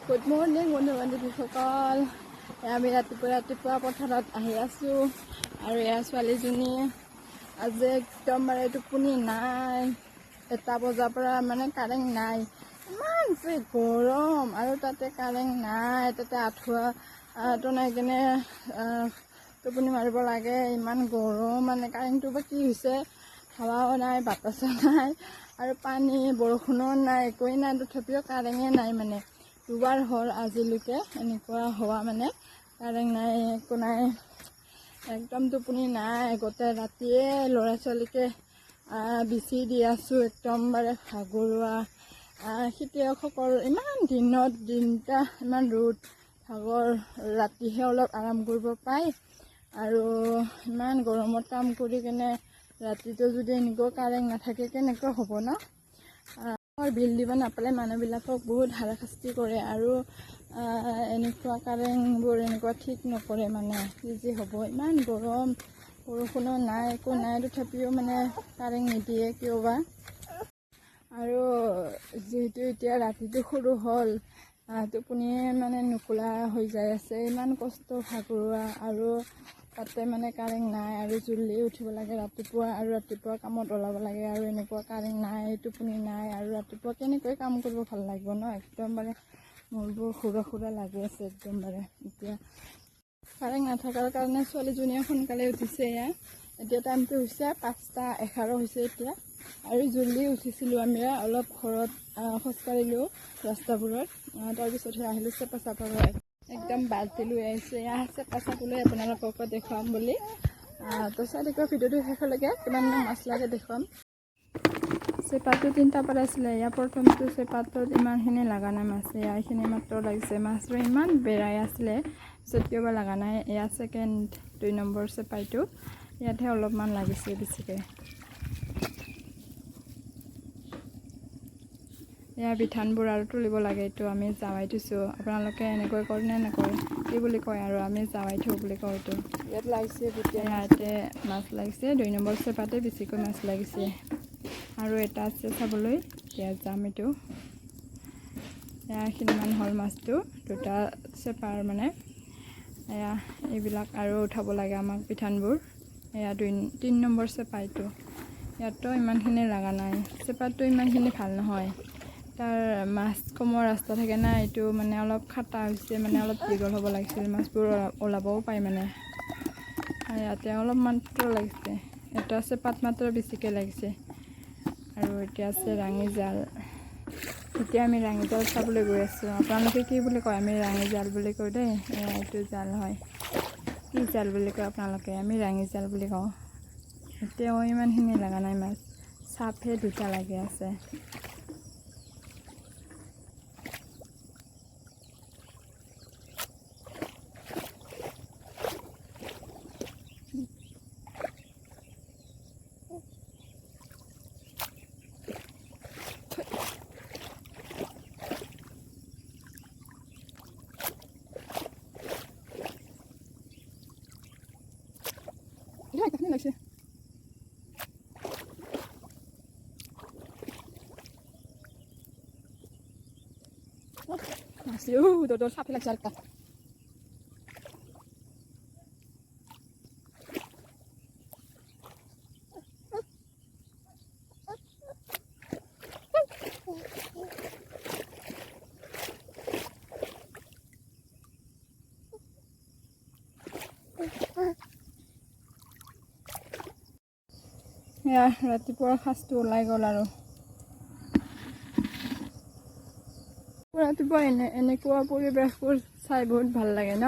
Good morning বন্ধু বান্ধৱীসকল। আমি ৰাতিপুৱা পথাৰত আহি আছোঁ আৰু এয়া ছোৱালীজনী আজি একদম টোপনি নাই। 1টা বজাৰ পৰা কাৰেণ্ট নাই, ইমান যে গৰম আৰু তাতে কাৰেণ্ট নাই, তাতে আঁঠুৱা টনাই কিনে টোপনি মাৰিব লাগে, ইমান গৰম। কাৰেণ্টটো বা কি হৈছে, হাৱাও নাই, বাতাসো নাই আৰু পানী বৰষুণো নাই, একোৱেই নাই, তথাপিও কাৰেণ্টে নাই। দুবাৰ হ'ল আজিলৈকে এনেকুৱা হোৱা, কাৰেণ্ট নাই, একো নাই, একদম টোপনি নাই। গোটেই ৰাতিয়ে ল'ৰা ছোৱালীকে বিচি দি আছোঁ, একদম ভাগৰুৱা। খেতিয়কসকল ইমান দিনটা ইমান ৰ'দ, ভাগৰ, ৰাতিহে অলপ আৰাম কৰিব পায় আৰু ইমান গৰমত কাম কৰি কেনে ৰাতিটো যদি এনেকুৱা কাৰেণ্ট নাথাকে কেনেকুৱা হ'ব ন। বিল দিব নাপালে মানুহবিলাকক বহুত হাৰাশাস্তি কৰে আৰু এনেকুৱা কাৰেণ্টবোৰ এনেকুৱা ঠিক নকৰে। কি যে হ'ব, ইমান গৰম, বৰষুণো নাই, একো নাই, তথাপিও কাৰেণ্ট নিদিয়ে কিয় বা। আৰু যিহেতু এতিয়া ৰাতিটো সৰু হ'ল, টোপনিয়ে নুখোলা হৈ যাই আছে, ইমান কষ্ট, ভাগৰুৱা আৰু তাতে কাৰেণ্ট নাই আৰু জল্দি উঠিব লাগে ৰাতিপুৱা আৰু ৰাতিপুৱা কামত ওলাব লাগে আৰু এনেকুৱা কাৰেণ্ট নাই, টোপনি নাই আৰু ৰাতিপুৱা কেনেকৈ কাম কৰিব ভাল লাগিব ন। একদম মূৰবোৰ ঘূৰা লাগি আছে একদম। এতিয়া কাৰেণ্ট নাথাকাৰ কাৰণে ছোৱালীজনীয়ে সোনকালে উঠিছে। এতিয়া টাইমটো হৈছে 5:11 হৈছে এতিয়া আৰু জল্দি উঠিছিলোঁ। আমি অলপ ঘৰত খোজকাঢ়িলোঁ ৰাস্তাবোৰত, তাৰপিছতহে আহিলোঁ চেপা চাবলৈ। একদম বাল্টি লৈ আহিছে, চেপা চাবলৈ আপোনালোককো দেখুৱাম বুলি। তো চাই দেখুৱা ভিডিঅ'টো শেষলৈকে, কিমান মাছ লাগে দেখুৱাম। চেপাটো 3টা পাৰাইছিলে, প্ৰথমটো চেপাটোত ইমানখিনি লগা নাই মাছ, এইখিনি মাত্ৰ লাগিছে। মাছটো ইমান বেৰাই আছিলে, যদিওবা লগা নাই। ছেকেণ্ড 2 নম্বৰ চেপাইটো, ইয়াতহে অলপমান লাগিছে বেছিকৈ। বিধানবোৰ আৰু তুলিব লাগে, এইটো আমি জাৱাই থৈছোঁ। আপোনালোকে এনেকৈ কৰে নে নকৰে, কি বুলি কয় আৰু আমি জাৱাই থওঁ বুলি কওঁ। এইটো ইয়াত লাগিছে, ইয়াতে মাছ লাগিছে। 2 নম্বৰ চেপাতে বেছিকৈ মাছ লাগিছে আৰু এটা আছে চাবলৈ, এতিয়া যাম। এইটো এইখিনিমান হ'ল মাছটো, 2টা চেপাৰ এইবিলাক আৰু উঠাব লাগে আমাক পিঠানবোৰ। 3 নম্বৰ চেপা এইটো, ইয়াতো ইমানখিনি লগা নাই। চেপাটো ইমানখিনি ভাল নহয়, তাৰ মাছ কমৰ ৰাস্তা থাকে না, এইটো অলপ খাটা হৈছে, অলপ দীঘল হ'ব লাগিছিল, মাছবোৰ ওলাবও পায়। ইয়াতে অলপ মাত্ৰ লাগিছে, এটা চেপাত মাত্ৰ বেছিকৈ লাগিছে। আৰু এতিয়া আছে ৰাঙি জাল। এতিয়া আমি ৰাঙি জাল চাবলৈ গৈ আছোঁ। আপোনালোকে কি বুলি কয়, আমি ৰাঙি জাল বুলি কওঁ দেই। এইটো জাল হয়, কি জাল বুলি কয় আপোনালোকে, আমি ৰাঙি জাল বুলি কওঁ। এতিয়াও ইমানখিনি লগা নাই মাছ, চাপহে 2টা লাগি আছে। লাগছে তোর সাপে লাগছে আরেকটা। ৰাতিপুৱাৰ সাজটো ওলাই গ'ল আৰু ৰাতিপুৱা এনেকুৱা পৰিৱেশবোৰ চাই বহুত ভাল লাগে ন।